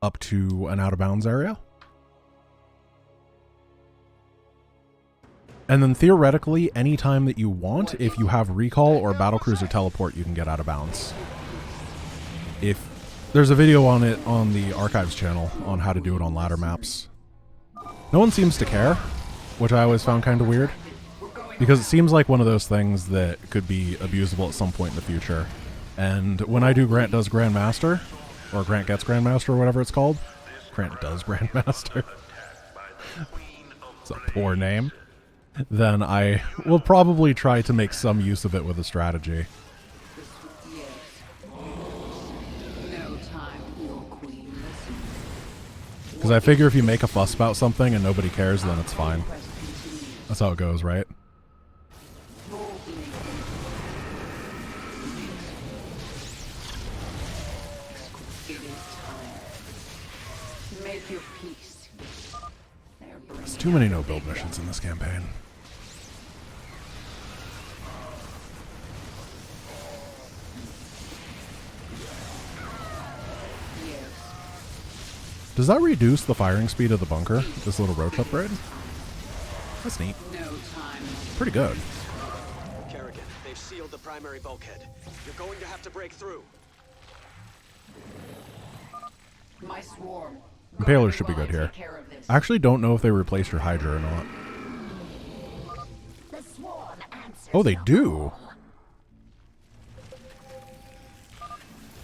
up to an out of bounds area. And then theoretically, anytime that you want, if you have recall or Battlecruiser teleport, you can get out of bounds. If there's a video on it on the archives channel on how to do it on ladder maps. No one seems to care, which I always found kind of weird, because it seems like one of those things that could be abusable at some point in the future. And when I do Grant Does Grandmaster, or Grant Gets Grandmaster, or whatever it's called, Grant Does Grandmaster. It's a poor name. Then I will probably try to make some use of it with a strategy. Because I figure if you make a fuss about something and nobody cares, then it's fine. That's how it goes, right? Make your peace. There's too many no-build missions in this campaign. Does that reduce the firing speed of the bunker, this little roach upgrade? That's neat. No time. Pretty good. Kerrigan, they've sealed the primary bulkhead. You're going to have to break through. My swarm. Impaler should be good here. I actually don't know if they replaced your Hydra or not. The swarm answers Oh, they your do?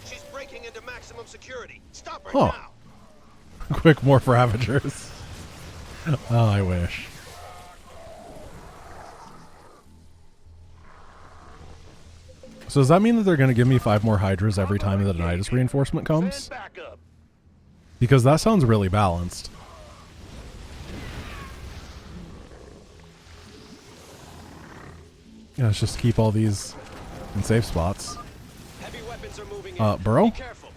She's breaking into maximum security. Stop her Huh. now. Quick, more for Ravagers. Oh, I wish. So does that mean that they're going to give me 5 more Hydras every time that a Nidus reinforcement comes? Stand back up. Because that sounds really balanced. Yeah, let's just keep all these in safe spots. Heavy weapons are moving in. Burrow? Be careful.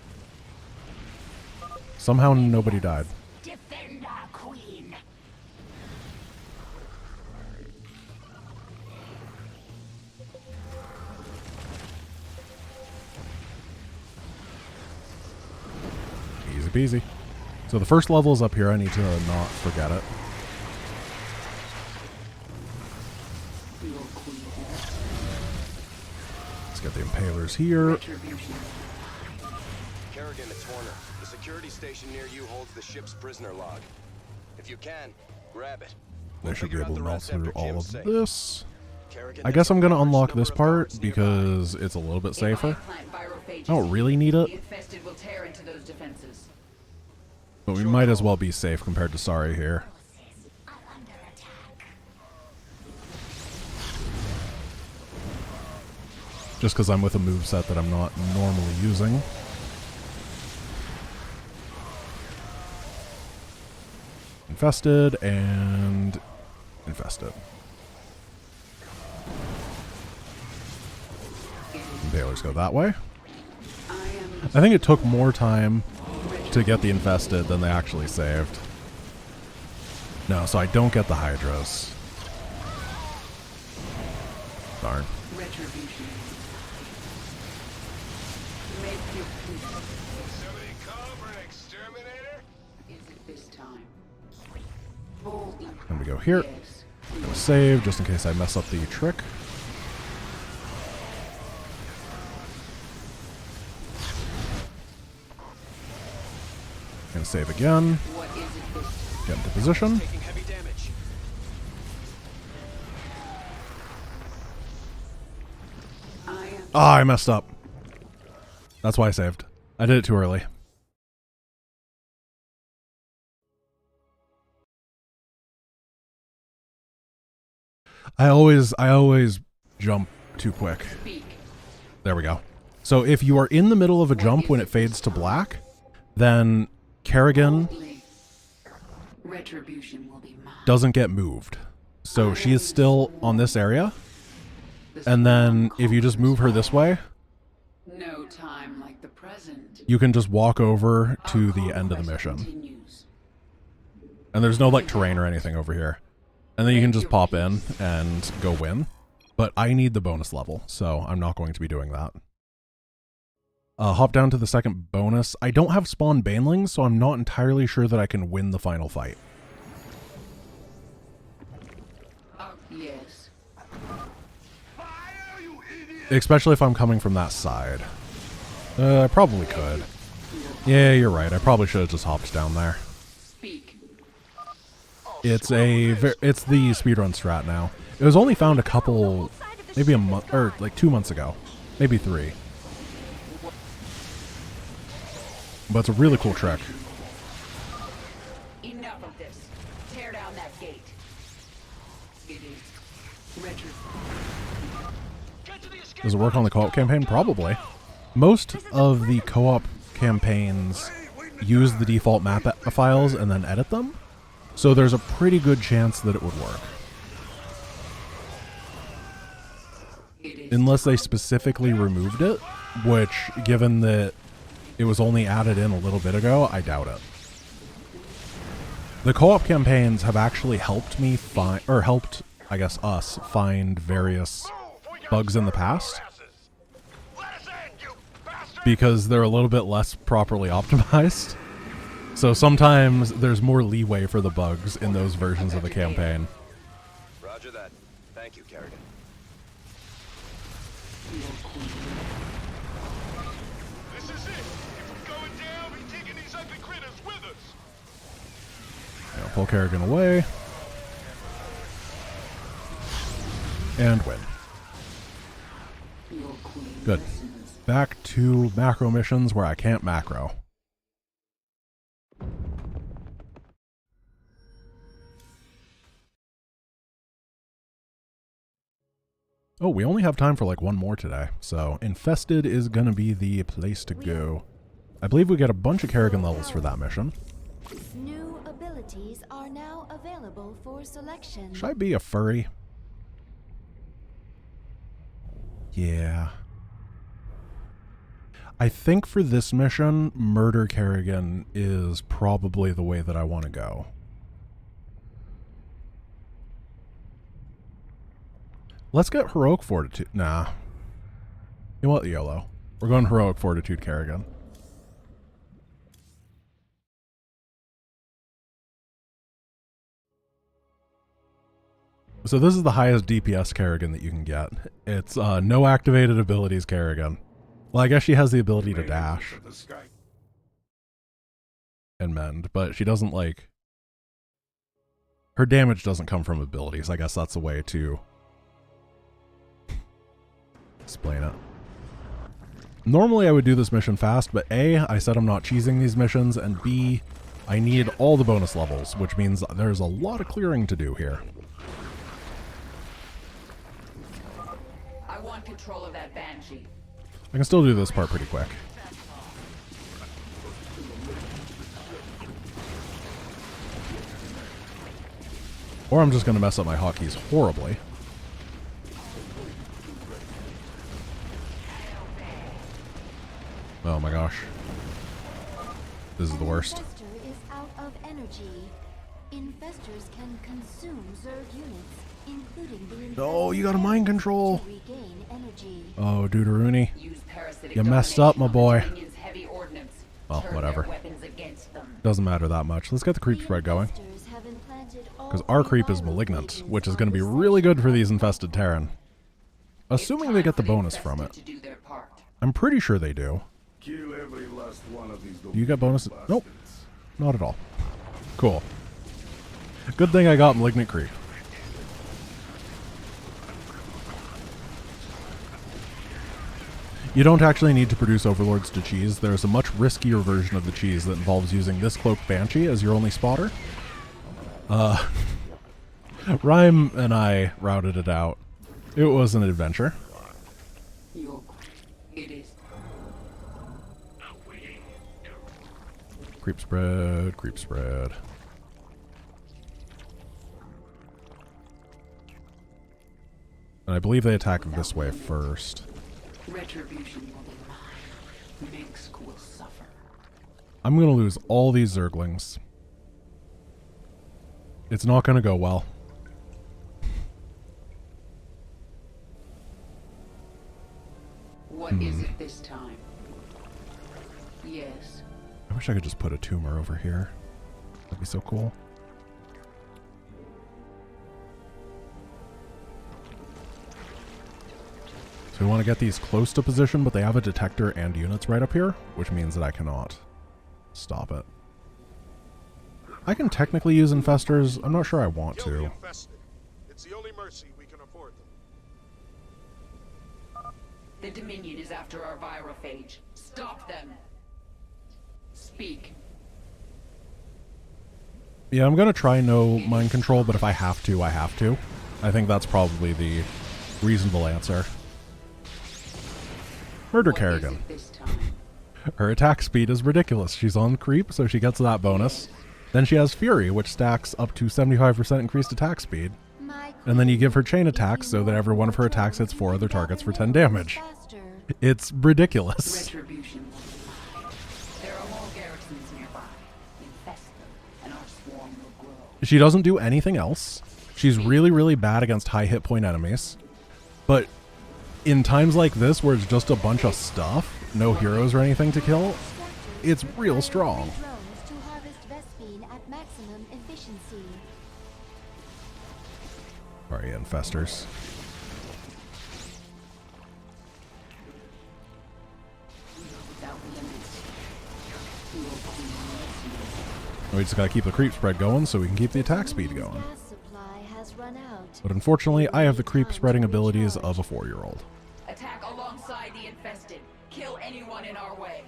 Somehow nobody died. Defend our queen. Easy peasy. So the first level is up here. I need to not forget it. Let's get the impalers here. Kerrigan, it's Horner. The security station near you holds the ship's prisoner log. If you can, grab it. They should be able to melt through all of safe. this. Kerrigan, I guess I'm going to unlock this part because it's a little bit safer. I don't really need it, The Infested will tear into those defenses. but we might as well be safe compared to Sorry here. Forces are under attack. Just because I'm with a moveset that I'm not normally using. Infested and infested. Impalers go that way. I think it took more time to get the infested than they actually saved. No, so I don't get the Hydras. Darn. Retribution. Make your peace. Somebody call for an exterminator? Is it this time? Boldly. And we go here. Yes. I'm gonna save just in case I mess up the trick. Gonna save again. What is it this time? Get into position. Taking heavy damage. I am Ah, I messed up. That's why I saved. I did it too early. I always jump too quick. speak. There we go. So if you are in the middle of a jump when it fades to black, then Kerrigan Boldly. Retribution will be mine. doesn't get moved. So she is still on this area. And then if you just move her this way, No time like the present. you can just walk over to Our the end of the conquest mission. continues. And there's no like terrain or anything over here. And then you can just pop in and go win. But I need the bonus level, so I'm not going to be doing that. Hop down to the second bonus. I don't have spawn banelings, so I'm not entirely sure that I can win the final fight. Yes. Fire, you idiot! Especially if I'm coming from that side. I probably could. Yeah, you're right. I probably should have just hopped down there. Speak. It's the speedrun strat now. It was only found a couple, maybe a month, or like 2 months ago. Maybe 3. But it's a really cool trick. Enough of this. Tear down that gate. It is retro. Does it work on the co-op campaign? Probably. Most of the co-op campaigns use the default map files and then edit them. So there's a pretty good chance that it would work. Unless they specifically removed it, which, given that it was only added in a little bit ago, I doubt it. The co-op campaigns have actually helped me find, or helped, I guess, us find various bugs in the past, because they're a little bit less properly optimized. So sometimes there's more leeway for the bugs in those versions of the campaign. Roger that. Thank you, Kerrigan. This is it! If we're going down, we're taking these ugly critters with us! Yeah, pull Kerrigan away. And win. Good. Back to macro missions where I can't macro. Oh, we only have time for like one more today, so Infested is gonna be the place to go. I believe we get a bunch of Kerrigan levels for that mission. New abilities are now available for selection. Should I be a furry? Yeah. I think for this mission, Murder Kerrigan is probably the way that I want to go. Let's get Heroic Fortitude. Nah. You know what, YOLO? We're going Heroic Fortitude Kerrigan. So this is the highest DPS Kerrigan that you can get. It's no activated abilities Kerrigan. Well, I guess she has the ability to dash and mend, but she doesn't, like... Her damage doesn't come from abilities. I guess that's the way to explain it. Normally I would do this mission fast, but A, I said I'm not cheesing these missions, and B, I need all the bonus levels, which means there's a lot of clearing to do here. I want control of that Banshee. I can still do this part pretty quick. Or I'm just going to mess up my hotkeys horribly. Oh my gosh. This is the worst. Infestor is out of energy. Infestors can consume Zerg units, including the infested. Oh, you got a mind control. To regain energy. Oh, Deuteruni. Use parasitic You messed up, my boy. domination on the Dominion's heavy ordnance. Well, Turn whatever. their weapons against them. Doesn't matter that much. Let's get the creep spread going. Because our creep is malignant, which is going to be really good for these infested Terran. Assuming they get the bonus from it. I'm pretty sure they do. Kill every last one of these. Do you get bonuses? Nope. Not at all. Cool. Good thing I got Malignant Creep. You don't actually need to produce overlords to cheese. There's a much riskier version of the cheese that involves using this cloaked Banshee as your only spotter. Rhyme and I routed it out. It was an adventure. It is. Creep spread, creep spread. And I believe they attack this way first. Retribution will be mine. Minsk will suffer. I'm going to lose all these Zerglings. It's not going to go well. What is it this time? Yes. I wish I could just put a tumor over here. That'd be so cool. So we want to get these close to position, but they have a detector and units right up here, which means that I cannot stop it. I can technically use infestors. I'm not sure I want Kill the to. infested. It's the only mercy we can afford them. The Dominion is after our virophage. Stop them. Speak. Yeah, I'm going to try no mind control, but if I have to, I have to. I think that's probably the reasonable answer. Murder Kerrigan. Her attack speed is ridiculous. She's on creep, so she gets that bonus. Then she has Fury, which stacks up to 75% increased attack speed. And then you give her chain attacks so that every one of her attacks hits 4 other targets for 10 damage. It's ridiculous. There are more garrisons nearby. Infest them, and our swarm will grow. She doesn't do anything else. She's really, really bad against high hit point enemies. But in times like this, where it's just a bunch of stuff, no heroes or anything to kill, it's real strong. Alright, infestors. We just gotta keep the creep spread going so we can keep the attack speed going. But unfortunately, I have the creep spreading abilities of a 4-year-old. Attack alongside the infested. Kill anyone in our way.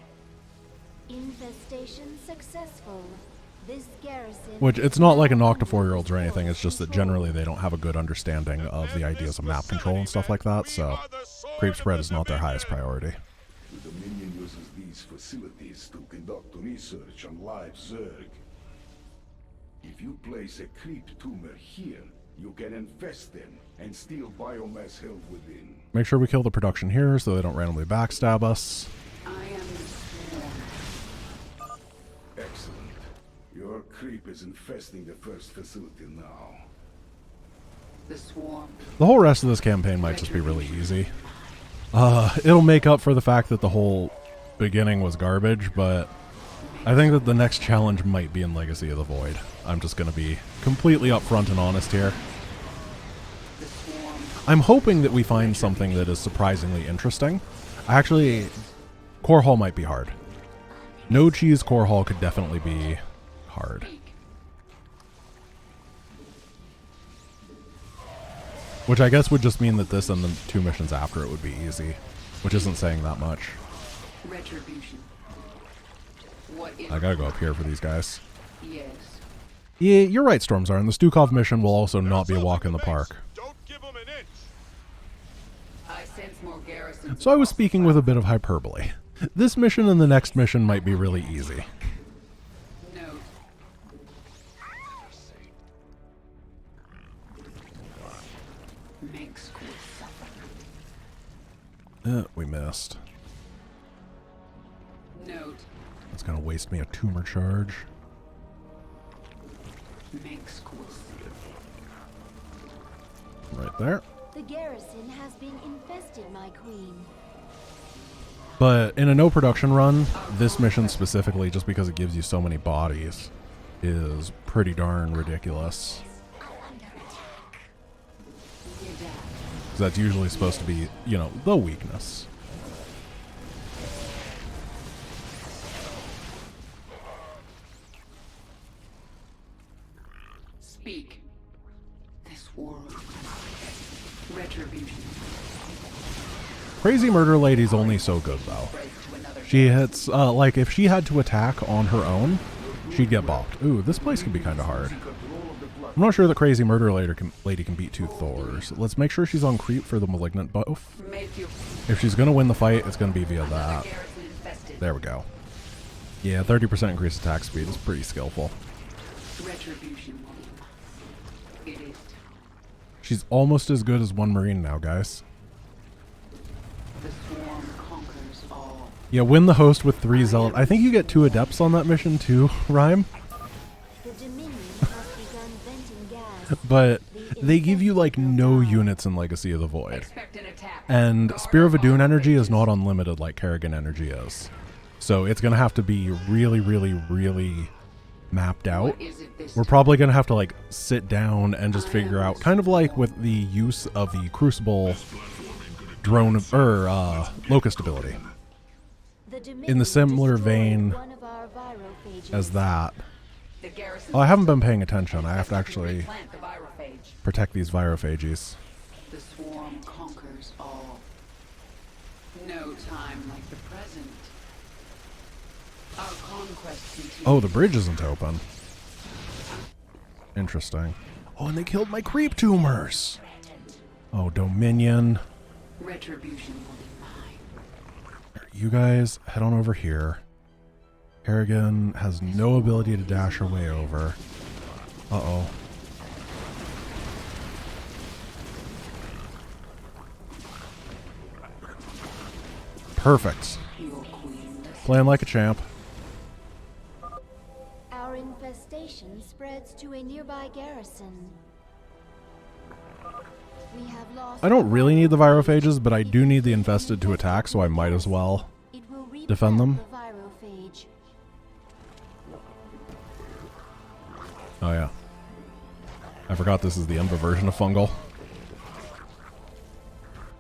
Infestation successful. This garrison. Which, it's not like a knock to 4-year-olds or anything, it's just that generally they don't have a good understanding of the ideas of map control and stuff like that, so creep spread is not their highest priority. The Dominion uses these these facilities to conduct research on live Zerg. If you place a creep tumor here, you can infest them and steal biomass held within. Make sure we kill the production here so they don't randomly backstab us. I am the swarm. Excellent. Your creep is infesting the first facility now. The swarm. The whole rest of this campaign might just be really easy. It'll make up for the fact that the whole beginning was garbage, but I think that the next challenge might be in Legacy of the Void. I'm just going to be completely upfront and honest here. I'm hoping that we find something that is surprisingly interesting. Actually, Core Hall might be hard. No Cheese Core Hall could definitely be hard. Which I guess would just mean that this and the 2 missions after it would be easy, which isn't saying that much. Retribution. What is I gotta go up here for these guys. Yes. Yeah, you're right, Stormzar, and the Stukov mission will also not be a walk in the park. Don't give them an inch. I sense more garrisons. So I was speaking with a bit of hyperbole. This mission and the next mission might be really easy. Note. Make school suffer. We missed. Note. That's gonna waste me a tumor charge. Make school suffer. Right there. The garrison has been infested, my queen. But in a no production run, this mission specifically, just because it gives you so many bodies, is pretty darn ridiculous. Because that's usually supposed to be, you know, the weakness. Speak. This world. Retribution. Crazy Murder Lady's only so good, though. She hits, like, if she had to attack on her own, she'd get bopped. Ooh, this place could be kind of hard. I'm not sure that Crazy Murder Lady can beat 2 Thors. Let's make sure she's on creep for the Malignant buff. If she's going to win the fight, it's going to be via that. There we go. Yeah, 30% increased attack speed is pretty skillful. Retribution. It is. She's almost as good as 1 Marine now, guys. The swarm conquers all. Yeah, win the host with 3 Zealot. I think you get 2 Adepts on that mission too, Rhyme. The Dominion has begun venting gas. But they give you like no units in Legacy of the Void. Expect an attack. And Spear of Adun energy is not unlimited like Kerrigan energy is. So it's going to have to be really, really, really mapped out. We're probably going to have to like sit down and just figure out, kind of like with the use of the Crucible drone or Locust ability. In the similar vein as that. Oh, I haven't been paying attention. I have to actually protect these virophages. The swarm conquers all. No time like the present. Our conquest continues. Oh, the bridge isn't open. Interesting. Oh, and they killed my creep tumors. Oh, Dominion. Retribution will be mine. You guys head on over here. Kerrigan has no ability to dash her way over. Uh-oh. Perfect. Playing like a champ. Our infestation spreads to a nearby garrison. We have lost. I don't really need the virophages, but I do need the infested to attack, so I might as well defend them. Oh yeah. I forgot this is the Ember version of Fungal.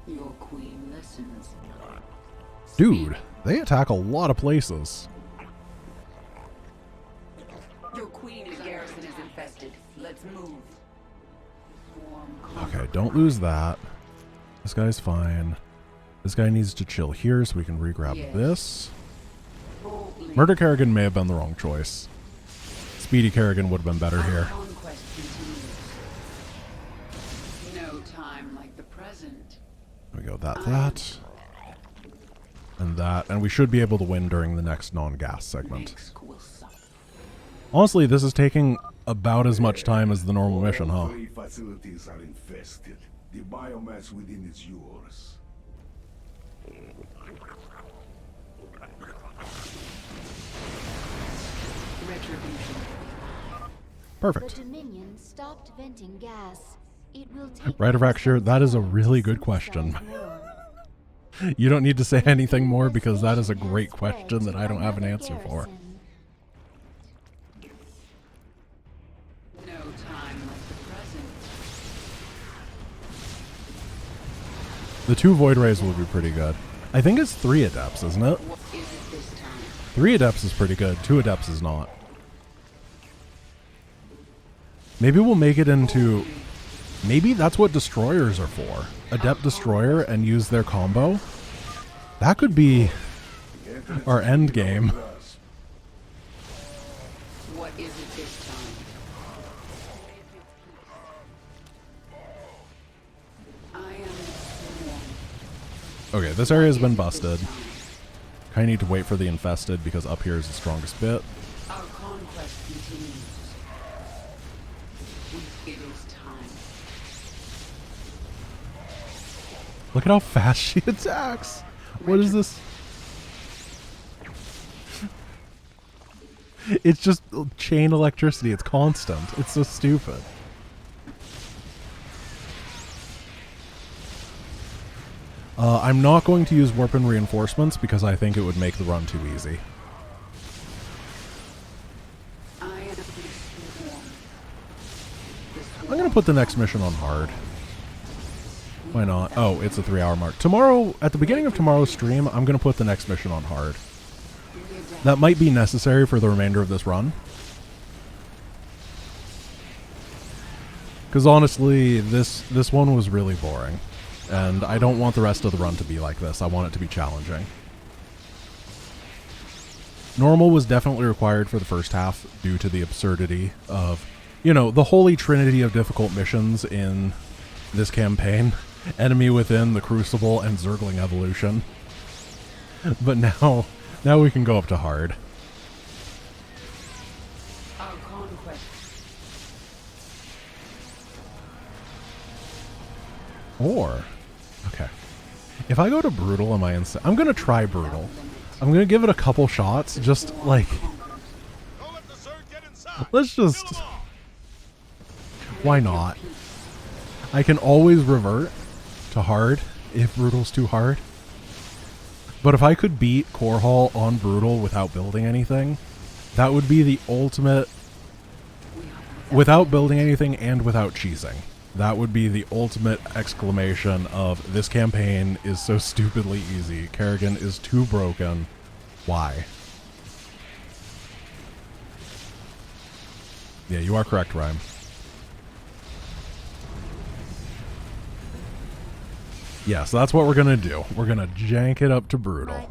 Your queen listens. Dude, they attack a lot of places. Your queen's garrison is infested. Let's move. Okay, don't lose that. This guy's fine. This guy needs to chill here so we can re-grab this. Murder Kerrigan may have been the wrong choice. Speedy Kerrigan would have been better here. No time like the present. There we go, that. And that, and we should be able to win during the next non-gas segment. Mengsk will suffer. Honestly, this is taking about as much time as the normal mission, huh? All 3 facilities are infested. The biomass within is yours. Retribution. Perfect. The Dominion stopped venting gas. It will take Right of Fracture, that is a really good question. You don't need to say anything more because that is a great question that I don't have an answer for. No time like the present. The 2 Void Rays will be pretty good. I think it's 3 Adepts, isn't it? What is it this time? 3 Adepts is pretty good, 2 Adepts is not. Maybe we'll make it into... Maybe that's what Destroyers are for. Adept Destroyer and use their combo. That could be our end game. What is it this time? I am sworn. Okay, this area has been busted. I need to wait for the Infested because up here is the strongest bit. Our conquest continues. It is time. Look at how fast she attacks. What is this? It's just chain electricity. It's constant. It's so stupid. I'm not going to use warp and reinforcements because I think it would make the run too easy. I am sworn. I'm going to put the next mission on hard. Why not? Oh, it's a 3-hour mark. Tomorrow, at the beginning of tomorrow's stream, I'm going to put the next mission on hard. That might be necessary for the remainder of this run. Because honestly, this one was really boring. And I don't want the rest of the run to be like this. I want it to be challenging. Normal was definitely required for the first half due to the absurdity of, you know, the holy trinity of difficult missions in this campaign. Enemy Within, the Crucible, and Zergling Evolution. But now we can go up to hard. Our conquest. Or, okay. If I go to Brutal, am I insane? I'm going to try Brutal. I'm going to give it a couple shots, just like... Don't let the Zerg get inside. Let's just... Kill them all. Why not? I can always revert to hard if Brutal's too hard. But if I could beat Core Hall on Brutal without building anything, that would be the ultimate... Without building anything and without cheesing. That would be the ultimate exclamation of, this campaign is so stupidly easy. Kerrigan is too broken. Why? Yeah, you are correct, Rhyme. Yeah, so that's what we're going to do. We're going to jank it up to Brutal. My